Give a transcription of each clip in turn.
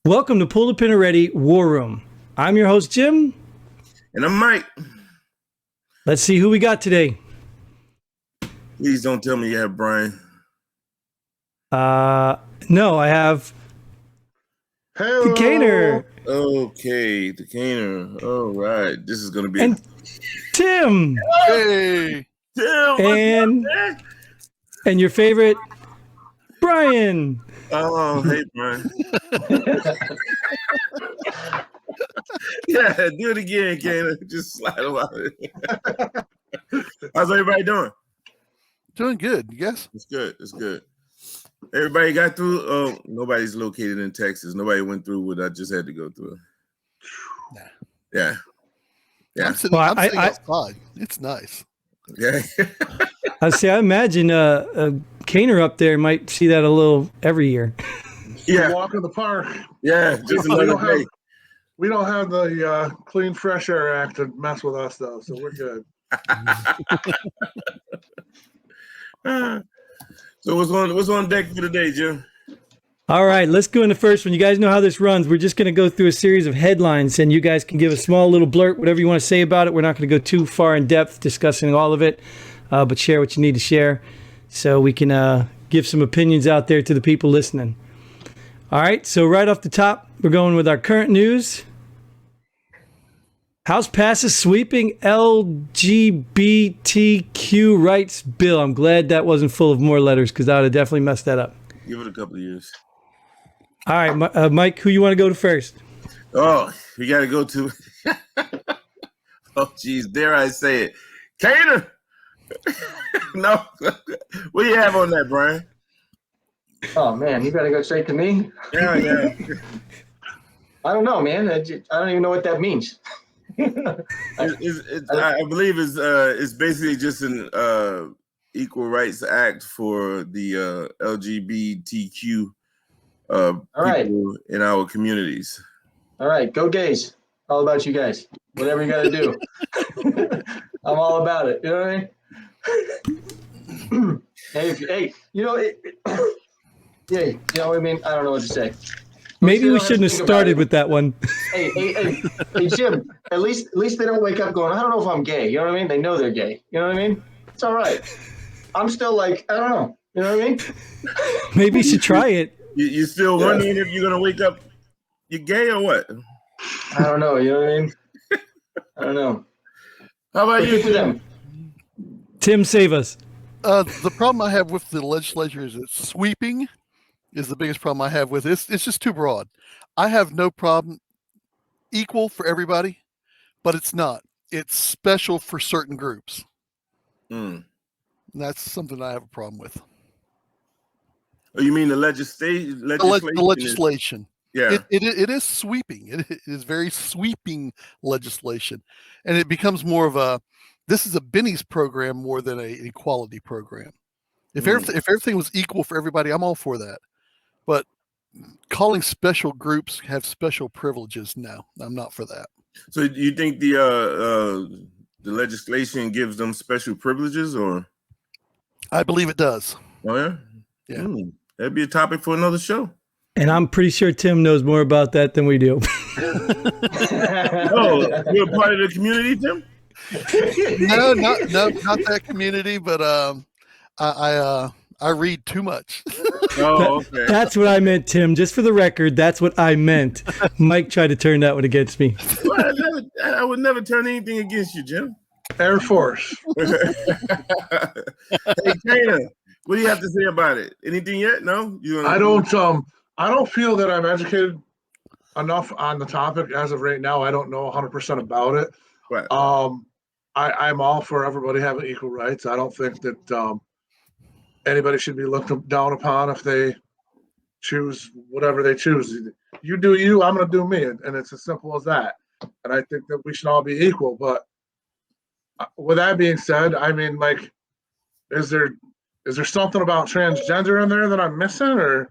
Welcome to Pull the Pin Ready War Room. I'm your host, Jim. And I'm Mike. Let's see who we got today. Please don't tell me you have Brian. No, I have Hello. the Caner. Okay, the Caner. All right. This is going to be... And Tim. Hey. Tim, and your favorite, Brian. Oh, hey, Brian. Yeah, do it again, Caner. Just slide him out. How's everybody doing? Doing good, you guys? It's good. It's good. Everybody got through? Nobody's located in Texas. Nobody went through what I just had to go through. Nah. Yeah. Yeah. I'm sitting outside. It's nice. Yeah. I imagine Caner up there might see that a little every year. Yeah. Walk in the park. Yeah. Just another day. We don't have the Clean Fresh Air Act to mess with us, though, so we're good. So what's on deck for today, Jim? All right, let's go into the first one. You guys know how this runs. We're just going to go through a series of headlines, and you guys can give a small little blurt, whatever you want to say about it. We're not going to go too far in depth discussing all of it, but share what you need to share so we can give some opinions out there to the people listening. All right, so right off the top, we're going with our current news. House passes sweeping LGBTQ rights bill. I'm glad that wasn't full of more letters because I would have definitely messed that up. Give it a couple of years. All right, Mike, who you want to go to first? Oh, we got to go to... Oh, geez, dare I say it. Caner! No. What do you have on that, Brian? Oh, man, you got to go straight to me? Yeah. I don't know, man. I don't even know what that means. I believe it's basically just an Equal Rights Act for the LGBTQ people in our communities. All right, go gays. All about you guys. Whatever you got to do. I'm all about it. You know what I mean? Hey, you know, yeah, you know what I mean? I don't know what to say. Maybe we shouldn't have started with that one. Hey, Jim, at least they don't wake up going, I don't know if I'm gay. You know what I mean? They know they're gay. You know what I mean? It's all right. I'm still like, I don't know. You know what I mean? Maybe you should try it. You still wondering if you're going to wake up, you're gay or what? I don't know. You know what I mean? I don't know. How about you, Tim? Tim, save us. The problem I have with the legislature is it's sweeping is the biggest problem I have with it. It's just too broad. I have no problem equal for everybody, but it's not. It's special for certain groups. Mm. And that's something I have a problem with. Oh, you mean the legislation? The legislation. Yeah. It is sweeping. It is very sweeping legislation. And it becomes more of this is a Benny's program more than an equality program. If everything was equal for everybody, I'm all for that. But calling special groups have special privileges, no, I'm not for that. So you think the legislation gives them special privileges, or? I believe it does. Oh yeah, yeah. That'd be a topic for another show. And I'm pretty sure Tim knows more about that than we do. Oh, you're a part of the community, Tim? No, not that community, but I read too much. Oh, okay. That's what I meant, Tim. Just for the record, that's what I meant. Mike tried to turn that one against me. Well, I would never turn anything against you, Jim. Air Force. Hey, Caner, what do you have to say about it? Anything yet? No? I don't feel that I'm educated enough on the topic as of right now. I don't know 100% about it. Right. I'm all for everybody having equal rights. I don't think that anybody should be looked down upon if they choose whatever they choose. You do you, I'm going to do me, and it's as simple as that. And I think that we should all be equal. But with that being said, I mean, like, is there something about transgender in there that I'm missing,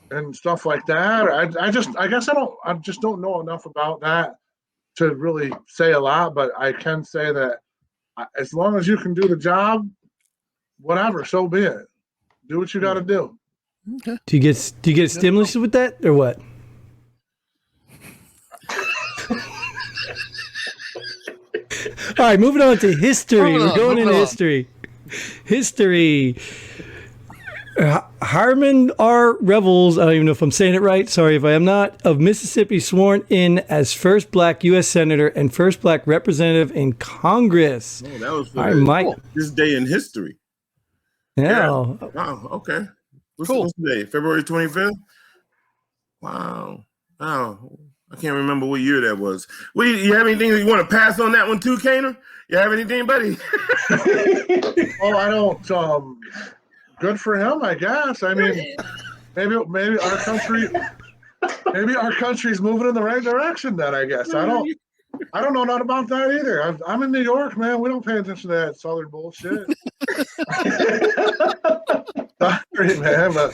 and stuff like that? I just don't know enough about that to really say a lot. But I can say that as long as you can do the job, whatever, so be it. Do what you got to do. Okay. Do you get stimulus with that or what? All right, moving on to history. Moving We're on, going moving into on. history. History. Harmon R. Revels, I don't even know if I'm saying it right, sorry if I am not, of Mississippi sworn in as first black U.S. Senator and first black representative in Congress. Oh, that was for All right, Mike. this day in history. Yeah. Wow. Okay. Cool. What's the day? February 25th? Wow. Wow. I can't remember what year that was. You have anything that you want to pass on that one too, Kaner? You have anything, buddy? Oh, I don't. Good for him, I guess. I mean, maybe our country's moving in the right direction. Then I guess I don't know nothing about that either. I'm in New York, man. We don't pay attention to that Southern bullshit. Sorry, man, but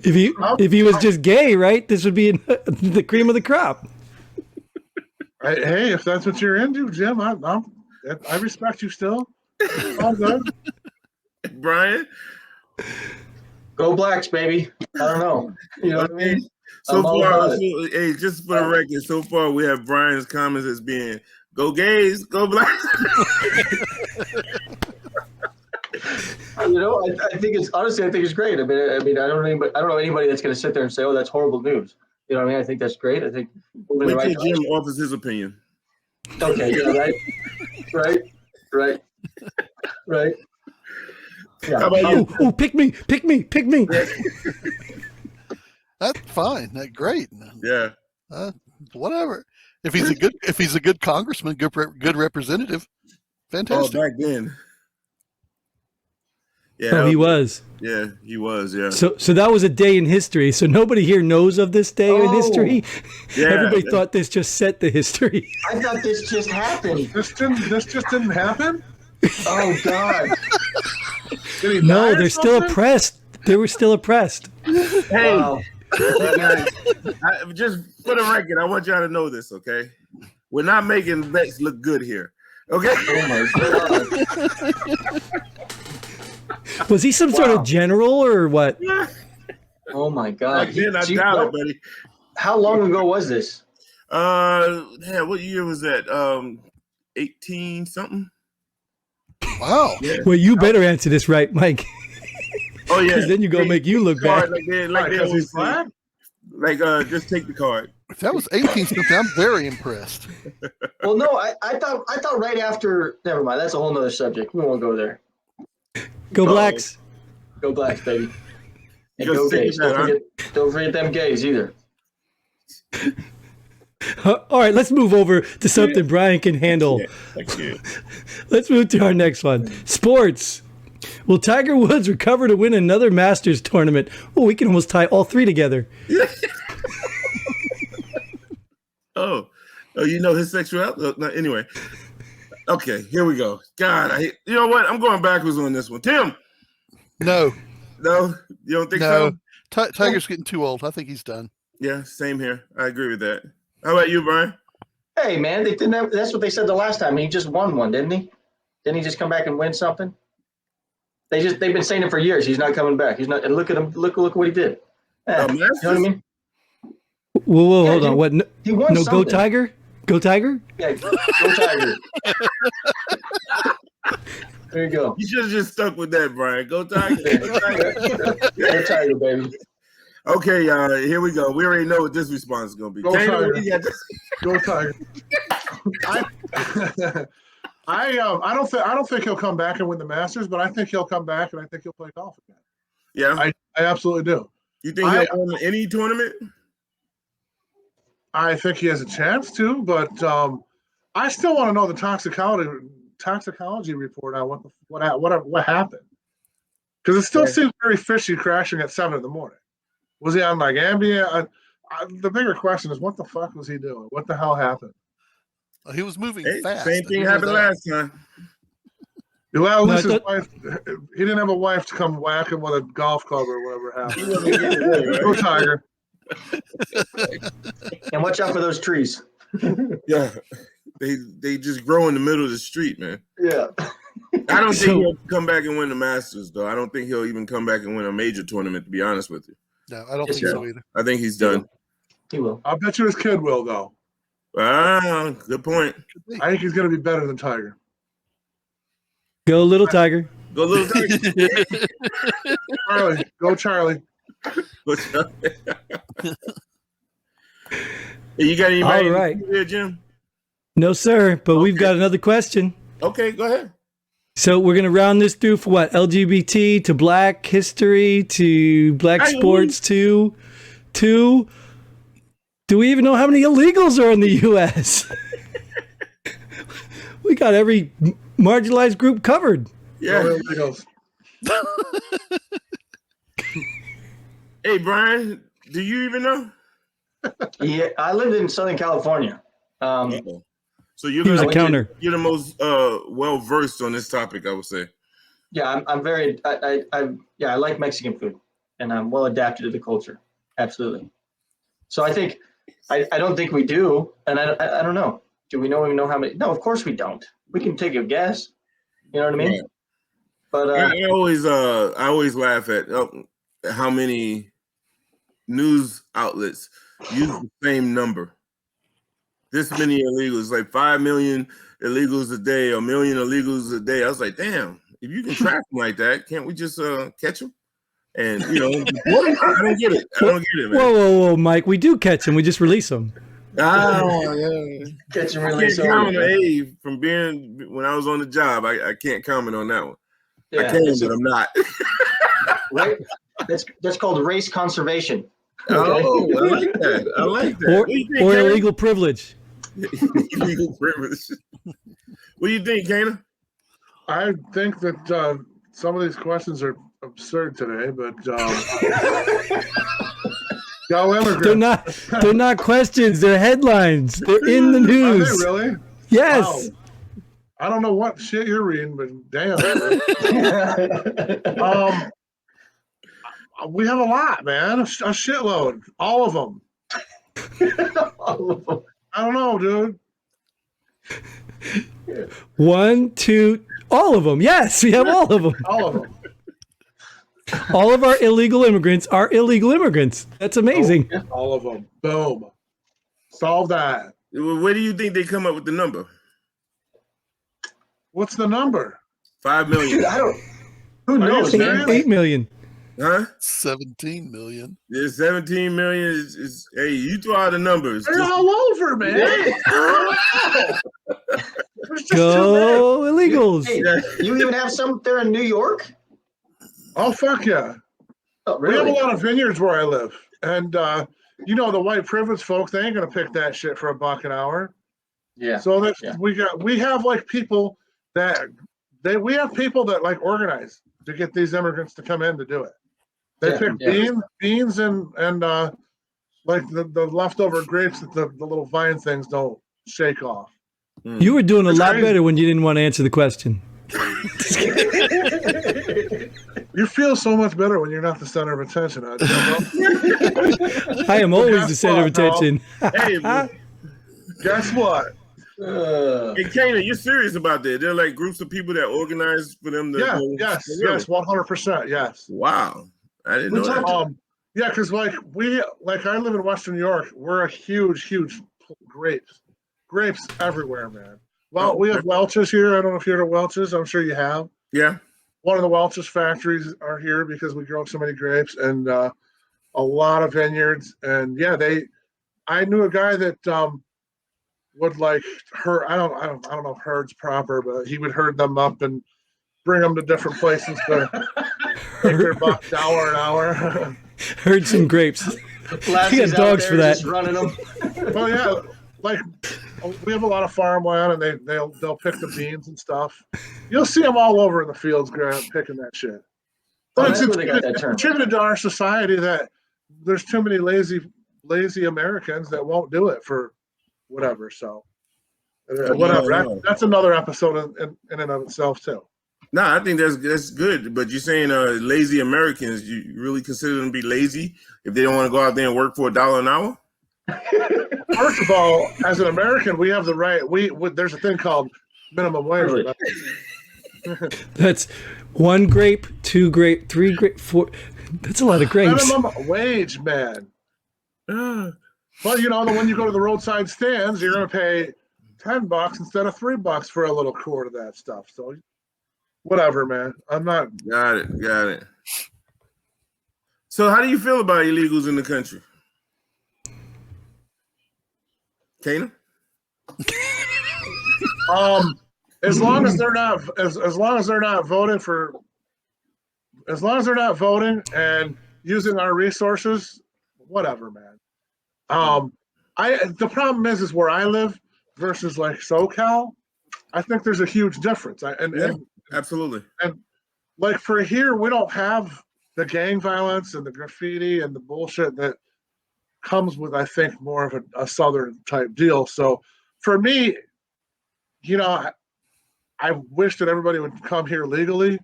If he was just gay, right, this would be the cream of the crop. hey, if that's what you're into, Jim, I respect you still. All good. Brian? Go Blacks, baby. I don't know. You know what I mean? So I'm all far, about it. hey, just for the record, so far we have Brian's comments as being go gays, go blacks. You know, I think it's honestly, I think it's great. I mean, I don't know anybody that's going to sit there and say, "Oh, that's horrible news." You know what I mean? I think that's great. I think moving in the Wait right till Jim direction. offers his opinion. Okay, yeah, right. Yeah. How about you? Oh, pick me. That's fine. That's great. Yeah. Whatever. If he's a good congressman, good representative, Oh, fantastic. back then. Yeah. Oh, he was. Yeah, he was. Yeah. So that was a day in history. So nobody here knows of this day in history. Yeah. Everybody thought this just set the history. I thought this just happened. This just didn't happen. Oh God. Did he die No, or they're still something? oppressed. They were still oppressed. Hey, Wow. just for the record, I want y'all to know this, okay? We're not making Bex look good here, okay? Oh my God. Was he some sort of general or what? Oh my God. Back then, I doubt it, buddy. How long ago was this? Yeah, what year was that? 18 something. Wow. Well, you better answer this right, Mike. Oh yeah, Because then you go make you look card bad. like they Because always he's say. black? Like just take the card. If that was 18 something, I'm very impressed. Well, no, I thought right after. Never mind. That's a whole nother subject. We won't go there. Go Blacks. Go Blacks, baby. And You're go sick of gays. that, Don't forget them gays either. All right, let's move over to something Brian can handle. Thank you. Let's move to our next one. Sports. Will Tiger Woods recover to win another Masters tournament? Oh, we can almost tie all three together. Oh, you know his sexuality. No, anyway, okay, here we go. God, you know what? I'm going backwards on this one. Tim, No, no, you don't think no. so? Tiger's getting too old. I think he's done. Yeah, same here. I agree with that. How about you, Brian? Hey, man, they didn't have, that's what they said the last time. He just won one, didn't he? Didn't he just come back and win something? They've been saying it for years. He's not coming back. He's not. And look at him. Look what he did. Yeah, you know what I mean? Whoa, Yeah, hold on. What? No, He won go something. Tiger? Go Tiger? Yeah, go Tiger. There you go. You should have just stuck with that, Brian. Go Tiger. Go Tiger. Go Tiger, baby. Okay, y'all. Here we go. We already know what this response is gonna be. Go Taylor, Tiger. what do you got to- Go Tiger. I don't think he'll come back and win the Masters, but I think he'll come back and I think he'll play golf again. Yeah. I absolutely do. You think he'll win any tournament? I think he has a chance to, but I still want to know the toxicology report on what happened, because it still seems very fishy crashing at 7 a.m. Was he on like Ambien? The bigger question is, what the fuck was he doing? What the hell happened? He was moving Hey, fast. same thing happened last time. Well, at least No, his wife, he didn't have a wife to come whack him with a golf club or whatever happened. Go Tiger. And watch out for those trees. Yeah. They just grow in the middle of the street, man. Yeah. I don't So- think he'll come back and win the Masters, though. I don't think he'll even come back and win a major tournament, to be honest with you. No, I don't Yes, think he so will. either. I think he's done. He will. I'll bet you his kid will, though. Good point. I think he's going to be better than Tiger. Go little Tiger. Go little Tiger. Charlie, go Charlie. Hey, you got anybody All right. here, Jim? No, sir. But we've got another question. Okay, go ahead. So we're gonna round this through for what? LGBT to Black history to Black sports to. Do we even know how many illegals are in the U.S.? We got every marginalized group covered. Yeah. No illegals. Hey, Brian, do you even know? Yeah, I lived in Southern California. So you're He was a gonna counter. you're the most well versed on this topic, I would say. Yeah, I'm very. I like Mexican food, and I'm well adapted to the culture. Absolutely. So I think I don't think we do, and I don't know. Do we even know how many? No, of course we don't. We can take a guess. You know what I mean? Right. But I always laugh at how many news outlets use the same number. This many illegals, like 5 million illegals a day, or 1 million illegals a day. I was like, damn, if you can track them like that, can't we just catch them? And I don't get it. I don't get it, man. Whoa, Mike. We do catch them. We just release them. Oh, yeah. catch and I release. can't comment on A from being when I was on the job. I can't comment on that one. I Yeah, can, but I'm not. right. That's called race conservation. Oh, I like that. I like that. Or What do you think, or Kana? illegal privilege. Illegal privilege. What do you think, Kana? I think that some of these questions are absurd today, but go immigrants. They're not questions. They're headlines. They're in the Are news. they really? Yes. Wow. I don't know what shit you're reading, but damn. We have a lot, man. A shitload. All of them. I don't know, dude. 1, 2, all of them. Yes, we have all of them. All of them. All of our illegal immigrants are illegal immigrants. That's amazing. All of them. Boom. Solve that. Where do you think they come up with the number? What's the number? 5 million. Dude, I don't. Who Are you knows, serious? man? 8 million. Huh? 17 million. Yeah, 17 million is hey, you throw out the numbers. They're Just- all over, man. There's just too many. Go illegals. Hey, you even have some there in New York? Oh, fuck yeah. Oh, We have really? a lot of vineyards where I live. And, the white privileged folks, they ain't going to pick that shit for $1 an hour. Yeah. So that's, Yeah. we have like people we have people that like organize to get these immigrants to come in to do it. They Yeah, pick yeah. beans and like the leftover grapes that the little vine things don't shake off. You were doing a It's lot crazy. better when you didn't want to answer the question. You feel so much better when you're not the center of attention. I am always Guess the center of what, bro? attention. Hey, Guess what? hey, Kana, you're serious about that? They're like groups of people that organize for them to Yeah, go- yes, Really? 100%, yes. Wow. I didn't We know that. talked- Yeah, because I live in Western New York. We're a huge grapes everywhere, man. Well, we have Welch's here. I don't know if you're at Welch's. I'm sure you have. Yeah. One of the Welch's factories are here because we grow so many grapes, and a lot of vineyards. And yeah, I knew a guy that would like herd. I don't know if herd's proper, but he would herd them up and bring them to different places to make their $1 an hour. Heard some grapes. Lassie's You got out dogs there for that. just running them. Well, yeah, like we have a lot of farmland, and they'll pick the beans and stuff. You'll see them all over in the fields, picking that shit. Oh, But that's where they got that term. attributed to our society that there's too many lazy Americans that won't do it for whatever. So whatever. Yeah. That's another episode in and of itself too. No, I think that's good. But you're saying lazy Americans, you really consider them to be lazy if they don't want to go out there and work for $1 an hour? First of all, as an American, we have the right. There's a thing called minimum wage. Really? That's 1 grape, 2 grape, 3 grape, 4. That's a lot of grapes. Minimum wage, man. Ah. But when you go to the roadside stands, you're going to pay $10 instead of $3 for a little quart of that stuff. So, whatever, man. I'm not. Got it. So, how do you feel about illegals in the country, Kana? As long as they're not, as long as they're not voting for, as long as they're not voting and using our resources, whatever, man. The problem is where I live versus like SoCal. I think there's a huge difference. Absolutely. And like for here, we don't have the gang violence and the graffiti and the bullshit that comes with, I think, more of a Southern type deal. So for me, I wish that everybody would come here legally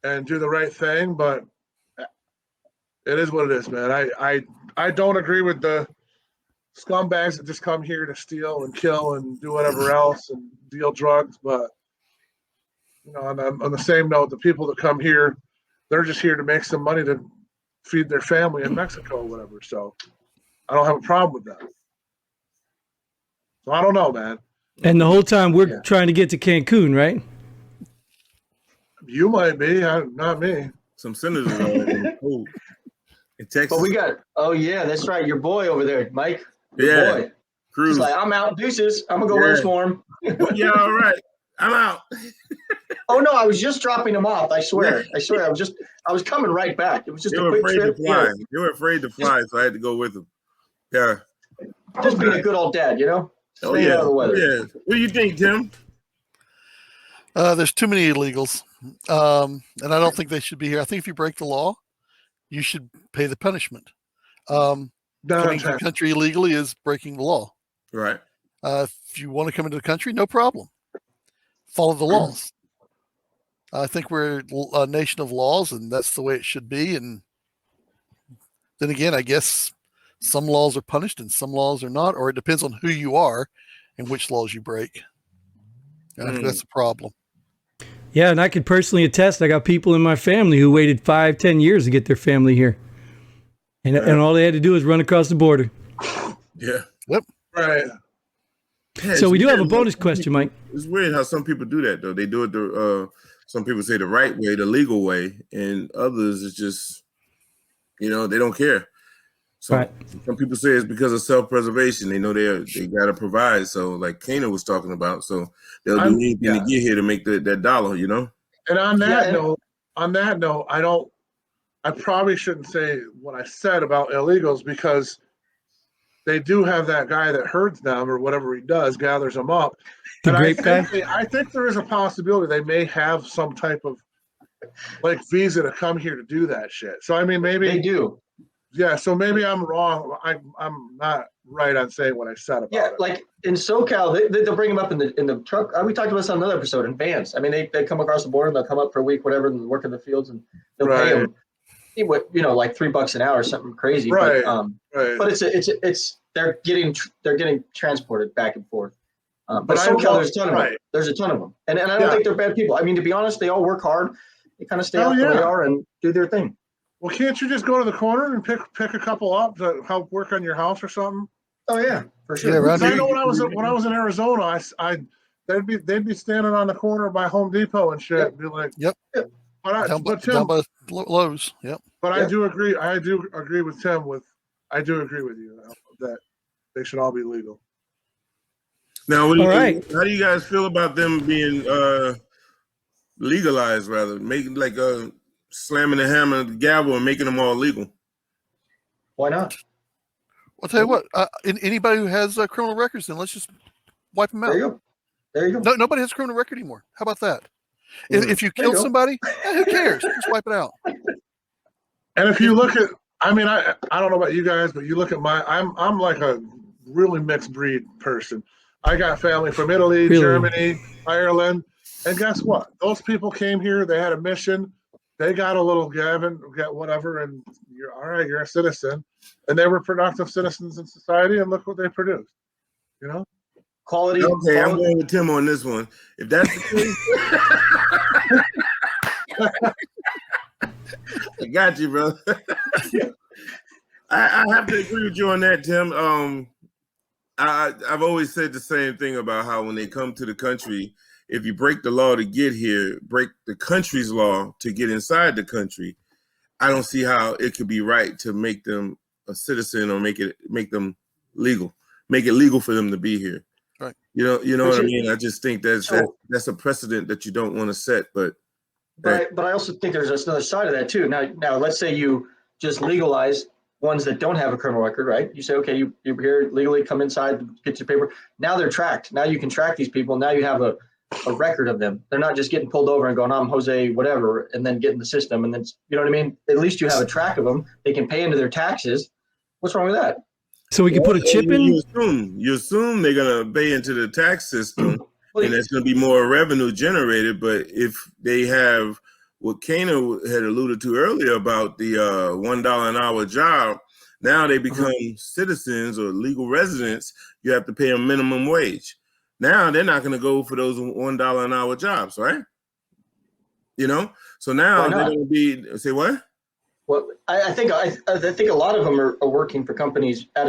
and do the right thing, but it is what it is, man. I don't agree with the scumbags that just come here to steal and kill and do whatever else and deal drugs. But on the same note, the people that come here, they're just here to make some money to feed their family in Mexico or whatever. So I don't have a problem with that. So I don't know, man. And the whole time we're trying to get to Cancun, right? You might be, not me. Some senators are in Texas. But we got, that's right. Your boy over there, Mike. Yeah. Boy. Cruz. He's like, I'm out, deuces. I'm going to go rest for him. Yeah, all right. I'm out. Oh, no, I was just dropping him off. I swear. I was coming right back. It was just They a were quick afraid trip. to fly. They were afraid to fly, so I had to go with them. Yeah. Just being a good old dad, Oh, Staying yeah. out of the weather. Yeah. What do you think, Tim? There's too many illegals, and I don't think they should be here. I think if you break the law, you should pay the punishment. Coming to the country illegally is breaking the law. Right. If you want to come into the country, no problem. Follow the laws. I think we're a nation of laws, and that's the way it should be. And then again, I guess some laws are punished and some laws are not, or it depends on who you are and which laws you break. And I think that's a problem. Yeah, and I could personally attest. I got people in my family who waited 5-10 years to get their family here, and all they had to do was run across the border. Yeah. Yep. Right. Yeah, So we do have a weird. bonus question, Mike. It's weird how some people do that, though. They do it some people say the right way, the legal way, and others it's just, they don't care. So Right. some people say it's because of self-preservation. They know they got to provide. So like Kana was talking about, so they'll do anything to get here to make that dollar, And on that note, I probably shouldn't say what I said about illegals because they do have that guy that herds them or whatever he does, gathers them up. The And grape guy? I think there is a possibility they may have some type of like visa to come here to do that shit. So I mean, maybe They do. Yeah, so maybe I'm wrong. I'm not right on saying what I said about Yeah, it. like in SoCal, they'll bring them up in the truck. We talked about this on another episode in vans. I mean, they come across the border and they'll come up for a week, whatever, and work in the fields, and they'll pay them, like $3 an hour, something crazy. Right. But they're getting transported back and forth. But But I SoCal, love- there's a ton of them. right. There's a ton of them, and I don't think they're bad people. I mean, to be honest, they all work hard. They kind of stay Oh, off the yeah. radar and do their thing. Well, can't you just go to the corner and pick a couple up to help work on your house or something? Oh yeah, for sure. Yeah, around 'Cause I here, know when I was in Arizona, they'd be standing on the corner by Home Depot and shit, and be like, Yep. But down Tim, by Lowe's. Yep. but Yeah. I do agree with Tim. I do agree with you that they should all be legal. Now, All right. how do you guys feel about them being legalized, rather making like slamming the hammer, and the gavel, and making them all legal? Why not? I'll tell you what. Anybody who has criminal records, then let's just wipe them out. There you go. There you go. No, nobody has a criminal record anymore. How about that? If you There you killed go. somebody, who cares? Just wipe it out. And if you look at, I mean, I don't know about you guys, but you look at I'm like a really mixed breed person. I got family from Italy, Really? Germany, Ireland, and guess what? Those people came here. They had a mission. They got a little Gavin, get whatever, and you're all right. You're a citizen, and they were productive citizens in society. And look what they produced. Quality. Okay, I'm quality- going with Tim on this one. If that's the case, I got you, bro. I have to agree with you on that, Tim. I've always said the same thing about how when they come to the country, if you break the law to get here, break the country's law to get inside the country, I don't see how it could be right to make them a citizen or make them legal, make it legal for them to be here. Right. You know what I mean? I just think that's a precedent that you don't want to set. But I also think there's another side of that too. Now let's say you just legalize ones that don't have a criminal record, right? You say, okay, you're here legally, come inside, get your paper. Now they're tracked. Now you can track these people. Now you have a record of them. They're not just getting pulled over and going, I'm Jose, whatever, and then get in the system. And then, you know what I mean? At least you have a track of them. They can pay into their taxes. What's wrong with that? So we can put a chip in? You assume they're going to pay into the tax system and there's going to be more revenue generated. But if they have what Kana had alluded to earlier about the $1 an hour job, now they become citizens or legal residents. You have to pay a minimum wage. Now they're not going to go for those $1 an hour jobs, right? You know, so now they're going to be say what? Well, I think a lot of them are working for companies at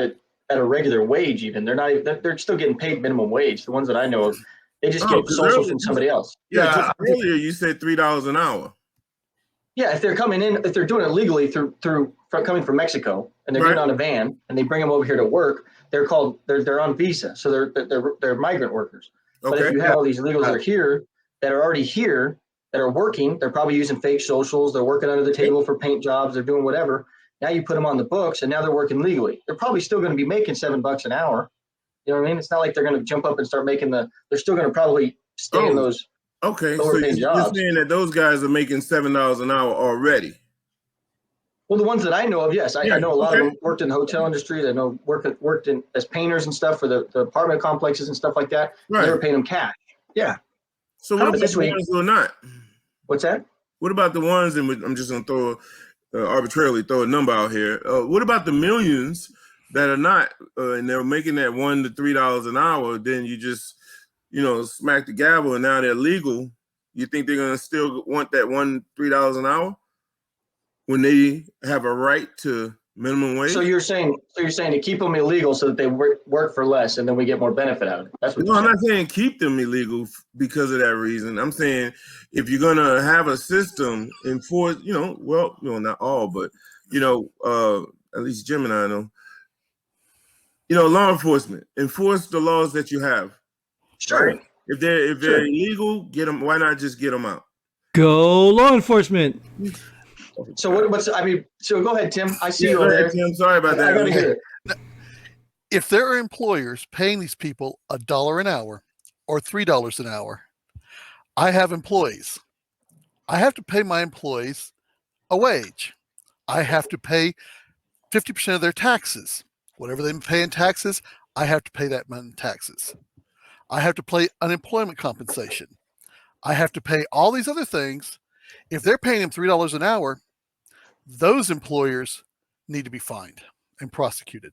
a regular wage. Even they're still getting paid minimum wage. The ones that I know of, they just get social from somebody else. Yeah, earlier you said $3 an hour. Yeah, if they're coming in, if they're doing it legally through coming from Mexico and they're getting on a van and they bring them over here to work, they're on visa, so they're migrant workers. Okay. But if you have all these illegals that are already here, that are working, they're probably using fake socials, they're working under the table for paint jobs, they're doing whatever. Now you put them on the books and now they're working legally. They're probably still going to be making $7 an hour. You know what I mean? It's not like they're going to jump up and start making they're still going to probably stay in those lower paying jobs. You're saying that those guys are making $7 an hour already? Well, the ones that I know of, yes. I know a lot of them worked in the hotel industry. They know worked in as painters and stuff for the apartment complexes and stuff like that. Right. They were paying them cash. Yeah. So what about the ones who are not? What's that? What about the ones, and I'm just going to arbitrarily throw a number out here. What about the millions that are not, and they're making that $1 to $3 an hour? Then you just, smack the gavel, and now they're legal. You think they're going to still want that $3 an hour when they have a right to minimum wage? So you're saying to keep them illegal so that they work for less, and then we get more benefit out of it. That's what. No, I'm not saying keep them illegal because of that reason. I'm saying if you're gonna have a system enforce, not all, but at least Jim and I know, law enforcement enforce the laws that you have. Sure. Right? If they're illegal, get them. Why not just get them out? Go law enforcement. So so go ahead, Tim. I see you over there. Tim, sorry about that. I gotta hear it. If there are employers paying these people $1 an hour or $3 an hour, I have employees. I have to pay my employees a wage. I have to pay 50% of their taxes. Whatever they pay in taxes, I have to pay that in taxes. I have to pay unemployment compensation. I have to pay all these other things. If they're paying them $3 an hour, those employers need to be fined and prosecuted.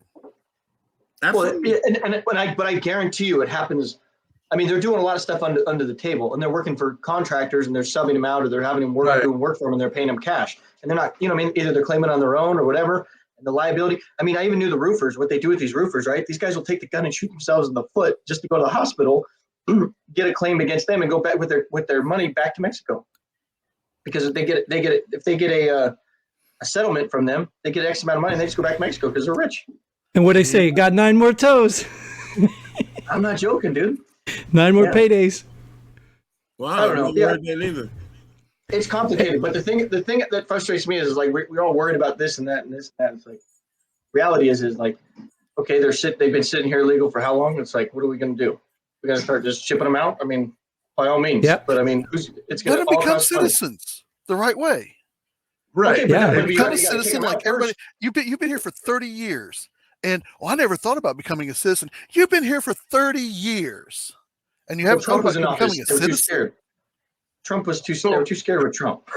Absolutely. Well, but I guarantee you it happens. I mean, they're doing a lot of stuff under the table, and they're working for contractors, and they're subbing them out, or they're having them doing work for them, and they're paying them cash. And they're not, either they're claiming on their own or whatever. And the liability. I mean, I even knew the roofers, what they do with these roofers, right? These guys will take the gun and shoot themselves in the foot just to go to the hospital, get a claim against them, and go back with their money back to Mexico. Because if they get a settlement from them, they get X amount of money, and they just go back to Mexico because they're rich. And what they say, got 9 more toes. I'm not joking, dude. 9 more paydays. Wow, I don't know. Yeah. Heard that either. It's complicated, but the thing that frustrates me is like we're all worried about this and that and this and that. It's like reality is like, okay, they've been sitting here illegal for how long? It's like, what are we going to do? We're going to start just shipping them out? I mean, by all means. Yep. But I mean, it's going to become citizens the right way. Right. Okay, become a citizen like everybody. You've been here for 30 years, and I never thought about becoming a citizen. You've been here for 30 years, and you haven't thought about becoming a citizen. Trump was too scared. They were too scared with Trump.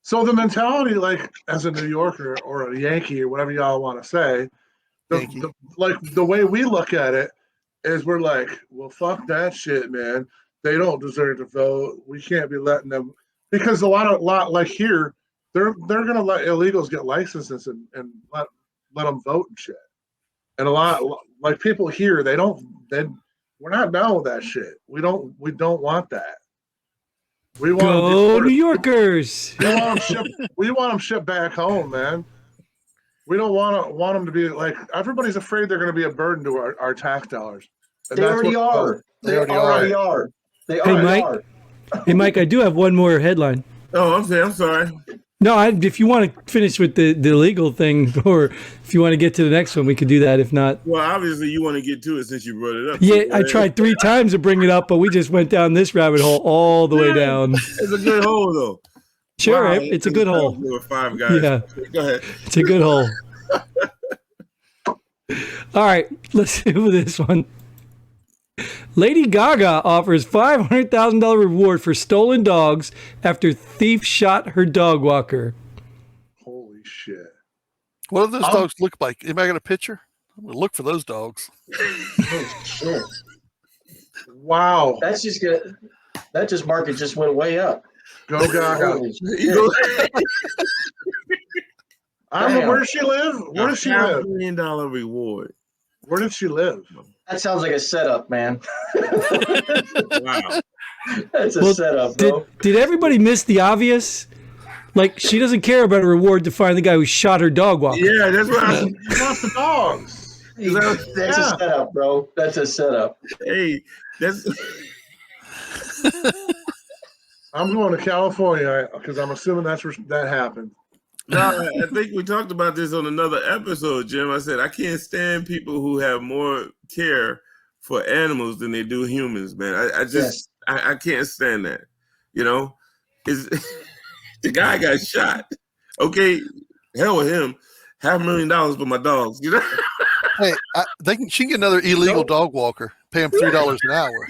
So the mentality, like as a New Yorker or a Yankee or whatever y'all want to say, the way we look at it is we're like, well, fuck that shit, man. They don't deserve to vote. We can't be letting them, because a lot like here, they're gonna let illegals get licenses and let let them vote and shit. And a lot like people here, we're not down with that shit. We don't want that. We want Go them New Yorkers. we want them shipped back home, man. We don't want them to be like everybody's afraid they're going to be a burden to our tax dollars. And They that's already what- are. They already are. They Hey, already Mike. are. Hey, Mike, I do have one more headline. Oh, I'm sorry. No, if you want to finish with the legal thing, or if you want to get to the next one, we could do that. If not, Well, obviously you want to get to it since you brought it up. yeah, I tried 3 times to bring it up, but we just went down this rabbit hole all the way down. It's a good hole though. Sure, Wow, it's a good hole. There were 5 guys. Yeah. Go ahead. It's a good hole. All right, let's do this one. Lady Gaga offers $500,000 reward for stolen dogs after thief shot her dog walker. Holy shit. What do those dogs look like? Anybody got a picture? I'm gonna look for those dogs. Oh, shit. Wow. That's just good. That just market just went way up. Go Gaga. Holy shit. You go, Where does she live? Where does she live? $5 million reward. Where did she live? That sounds like a setup, man. Wow. That's a Well, setup, bro. Did everybody miss the obvious? Like, she doesn't care about a reward to find the guy who shot her dog walker. Yeah, that's what I. She wants the dogs. That's a setup, bro. That's a setup. Hey, that's. I'm going to California because I'm assuming that's where that happened. No, I think we talked about this on another episode, Jim. I said I can't stand people who have more care for animals than they do humans, man. I just I can't stand that. You know, is the guy got shot? Okay, hell with him. $500,000 for my dogs. You know. Hey, she can get another illegal dog walker. Pay him $3 an hour.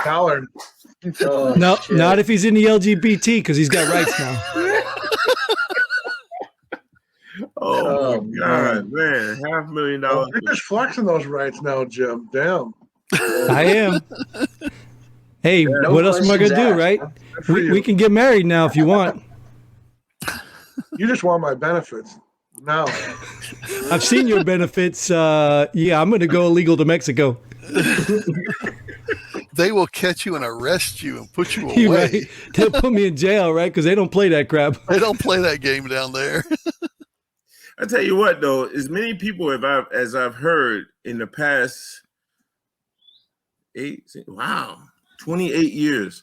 Dollar. Oh, No, shit. not if he's in the LGBT, because he's got rights now. Oh, Oh, my God, man. $500,000. You're just flexing those rights now, Jim. Damn. I am. Hey, No what else am I going to questions do, right? asked, Good for We you. can get married now if you want. You just want my benefits. No. I've seen your benefits. Yeah, I'm going to go illegal to Mexico. They will catch you and arrest you and put you You're away. right. They'll put me in jail, right? Because they don't play that crap. They don't play that game down there. I tell you what, though, as many people as I've heard in the past 28 years,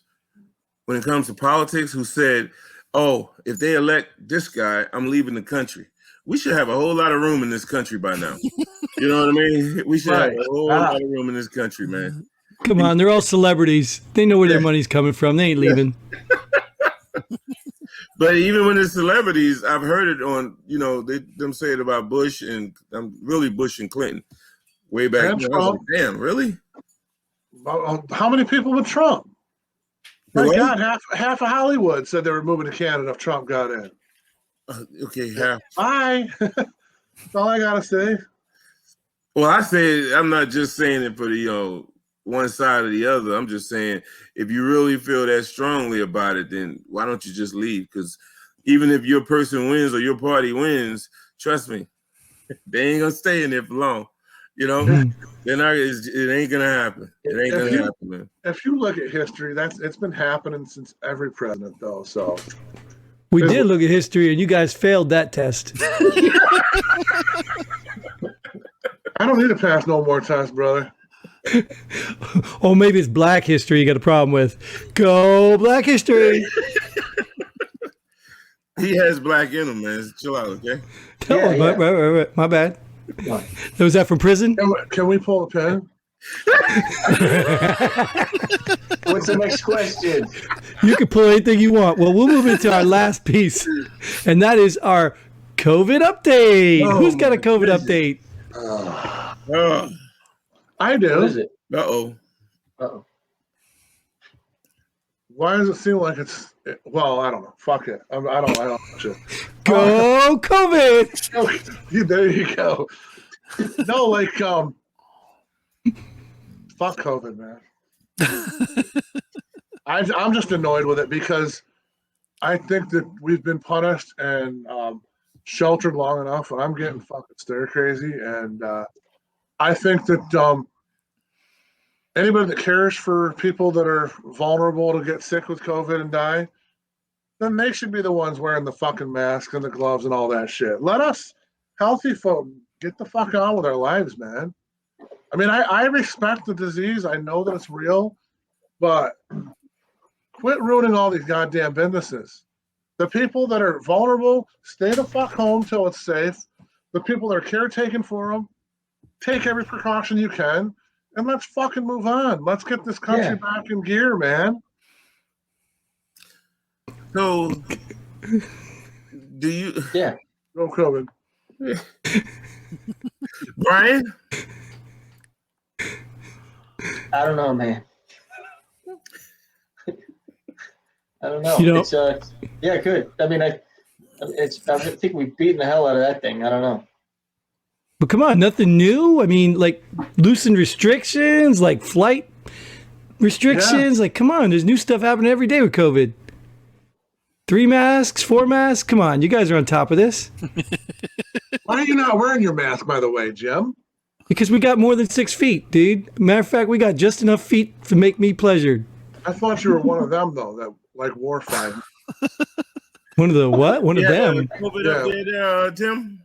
when it comes to politics, who said, "Oh, if they elect this guy, I'm leaving the country." We should have a whole lot of room in this country by now. You know what I mean? We should have a whole lot of room in this country, man. Come on, they're all celebrities. They know where their money's coming from. They ain't leaving. But even when it's celebrities, I've heard it on, them say it about Bush and really Bush and Clinton way back. And then. I was like, damn, really? How many people with Trump? My What? God, half of Hollywood said they were moving to Canada if Trump got in. Okay, yeah. Bye. That's all I gotta say. Well, I say I'm not just saying it for the one side or the other. I'm just saying if you really feel that strongly about it, then why don't you just leave? Because even if your person wins or your party wins, trust me, they ain't gonna stay in there for long. They're not. It ain't gonna happen. It ain't gonna happen, man. If you look at history, it's been happening since every president, though. So We did look at history, and you guys failed that test. I don't need to pass no more tests, brother. Oh, maybe it's Black history you got a problem with. Go Black history. He has black in him, man. Chill out, okay? Right. My bad. Was that from prison? Can we pull a pin? What's the next question? You can pull anything you want. Well, we'll move into our last piece, and that is our COVID update. Oh, Who's got a my COVID goodness. update? I What is do. it? Uh-oh. Uh-oh. Why does it seem like it's? Well, I don't know. Fuck it. I don't. Shit. Go COVID. There you go. No, like fuck COVID, man. I'm just annoyed with it because I think that we've been punished and sheltered long enough, and I'm getting fucking stir crazy. And I think that anybody that cares for people that are vulnerable to get sick with COVID and die, then they should be the ones wearing the fucking mask and the gloves and all that shit. Let us healthy folk get the fuck on with our lives, man. I mean, I respect the disease. I know that it's real, but quit ruining all these goddamn businesses. The people that are vulnerable, stay the fuck home till it's safe. The people that are caretaking for them, take every precaution you can, and let's fucking move on. Let's get this country back in gear, man. So, do you, Yeah. Go COVID. Brian? I don't know, man. I don't know. You know- It's yeah, good. I mean, I think we've beaten the hell out of that thing. I don't know. But come on, nothing new. I mean, like loosened restrictions, like flight restrictions. Like, come on, there's new stuff happening every day with COVID. 3 masks, 4 masks. Come on, you guys are on top of this. Why are you not wearing your mask, by the way, Jim? Because we got more than 6 feet, dude. Matter of fact, we got just enough feet to make me pleasured. I thought you were one of them, though, that like wore 5. One of the what? One of them. COVID up there, Tim?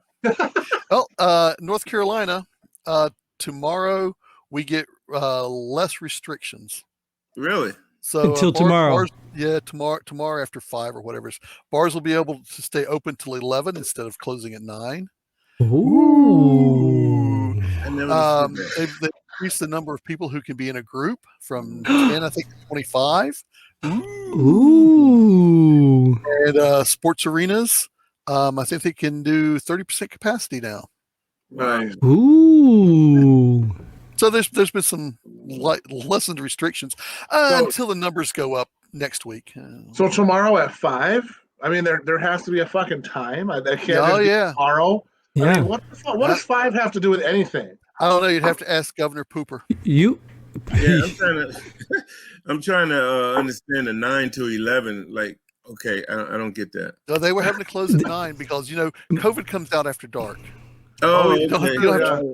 Well, North Carolina, tomorrow we get less restrictions. Really? So Until tomorrow. Bars, yeah, tomorrow after 5 or whatever. Bars will be able to stay open till 11 instead of closing at 9. Ooh. I never did that. They've increased the number of people who can be in a group from 10, I think, to 25. Ooh. And sports arenas, I think they can do 30% capacity now. Nice. Ooh. So there's been some lessened restrictions until the numbers go up next week. So tomorrow at 5? I mean, there has to be a fucking time. They can't Oh, just be yeah. tomorrow. I Yeah. mean, what does 5 have to do with anything? I don't know. You'd have to ask Governor Pooper. You. Yeah, I'm trying to understand the 9 to 11. Like, okay, I don't get that. No, they were having to close at 9 because, COVID comes out after dark. Oh, you don't- okay. you don't have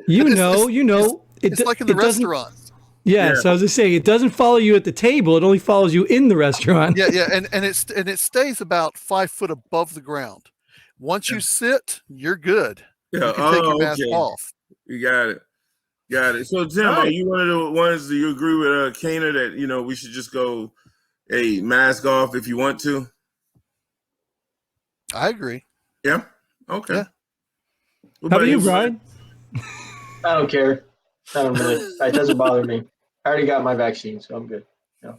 You know. It's like in the doesn't- restaurants. Yeah, Yeah. so I was just saying, it doesn't follow you at the table. It only follows you in the restaurant. Yeah, and it stays about 5 foot above the ground. Once you sit, you're good. Yeah. You can take your mask Okay. off. You got it. So, Tim, are you one of the ones that you agree with Kaner that we should just go, hey, mask off if you want to? I agree. Yeah. Okay. Yeah. What How about you, Brian? I don't care. I don't really. It doesn't bother me. I already got my vaccine, so I'm good. No.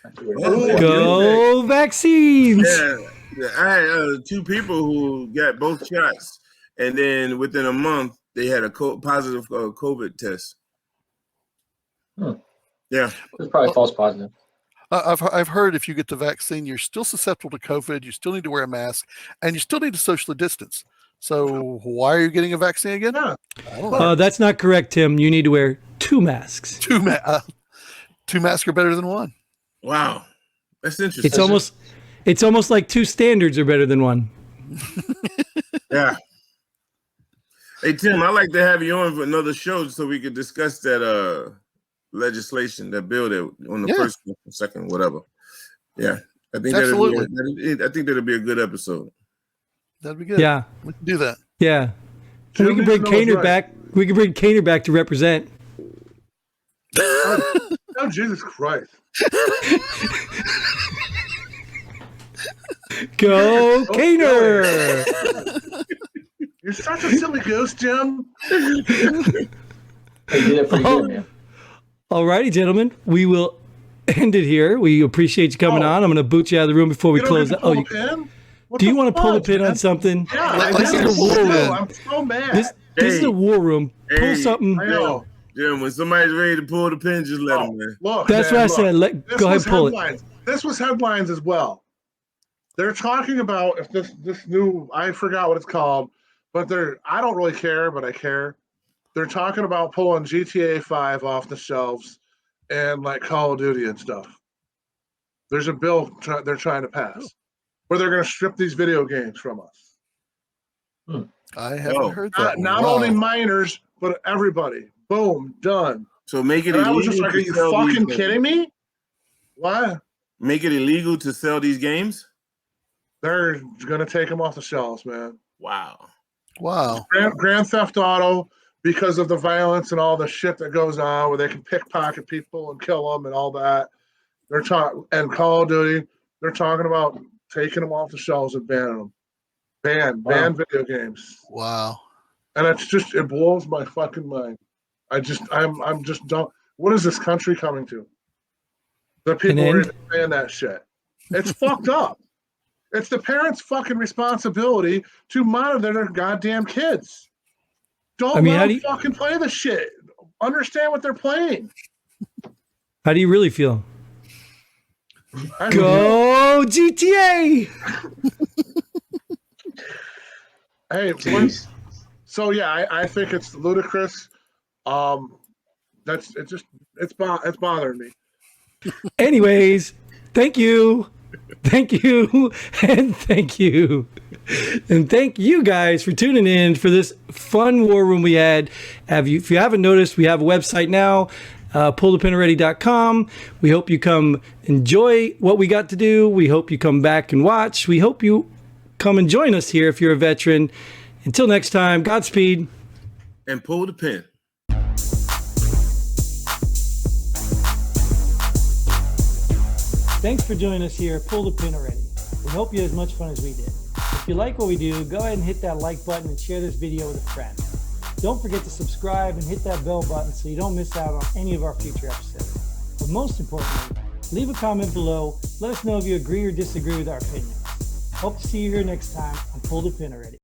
Not too worried. Oh, Go vaccines. Yeah, I had 2 people who got both shots, and then within a month they had a positive COVID test. Yeah. It's probably false positive. I've heard if you get the vaccine, you're still susceptible to COVID. You still need to wear a mask, and you still need to socially distance. So why are you getting a vaccine again? Yeah. I don't know. That's not correct, Tim. You need to wear 2 masks. 2 masks are better than 1. Wow. That's interesting. It's almost like 2 standards are better than 1. Yeah. Hey, Tim, I'd like to have you on for another show so we could discuss that legislation, that bill that on the first, second, whatever. Yeah. I think that'll be a good episode. That'd be good. Yeah. We can do that. Yeah. Jim We can bring needs to know Kaner what's back. We can bring Kaner back to represent. Oh, Jesus Christ. Go Kaner. You're such a silly goose, Jim. They did it pretty good, man. All righty, gentlemen. We will end it here. We appreciate you coming on. I'm going to boot you out of the room before we You close. don't get to pull a pin? What Do you the want to pull the fuck, pin man? on something? Yeah, I Let's do. get a war room. I'm so mad. This is Hey. a war room. Pull Hey. something. I know. Jim, when somebody's ready to pull the pin, just let them, man. Look, That's man, what I look. said. This Go ahead, was pull it. headlines. This was headlines as well. They're talking about if this new, I forgot what it's called, but I don't really care, but I care. They're talking about pulling GTA 5 off the shelves and like Call of Duty and stuff. There's a bill they're trying to pass where they're going to strip these video games from us. I haven't Oh. heard that. Not Wow. only minors, but everybody. Boom, done. So make it And I was illegal just like, to are you sell these fucking games. kidding me? Why? Make it illegal to sell these games? They're gonna take them off the shelves, man. Wow. Wow. Grand Theft Auto, because of the violence and all the shit that goes on, where they can pickpocket people and kill them and all that. They're talking, and Call of Duty, they're talking about taking them off the shelves and banning them. Ban video games. Wow. And it's just, it blows my fucking mind. I'm just dumb. What is this country coming to? The people An are end? even saying that shit. It's fucked up. It's the parents' fucking responsibility to monitor their goddamn kids. Don't I mean, let how them do you- fucking play the shit. Understand what they're playing. How do you really feel? I Go GTA! Hey, Jeez. so yeah, I think it's ludicrous. It's bothering me. Anyways, thank you. Thank you. And thank you. And thank you guys for tuning in for this fun war room we had. If you haven't noticed, we have a website now, pullthepinalready.com. We hope you come enjoy what we got to do. We hope you come back and watch. We hope you come and join us here if you're a veteran. Until next time, Godspeed. And pull the pin. Thanks for joining us here at Pull the Pin Already. We hope you had as much fun as we did. If you like what we do, go ahead and hit that like button and share this video with a friend. Don't forget to subscribe and hit that bell button so you don't miss out on any of our future episodes. But most importantly, leave a comment below. Let us know if you agree or disagree with our opinions. Hope to see you here next time on Pull the Pin Already.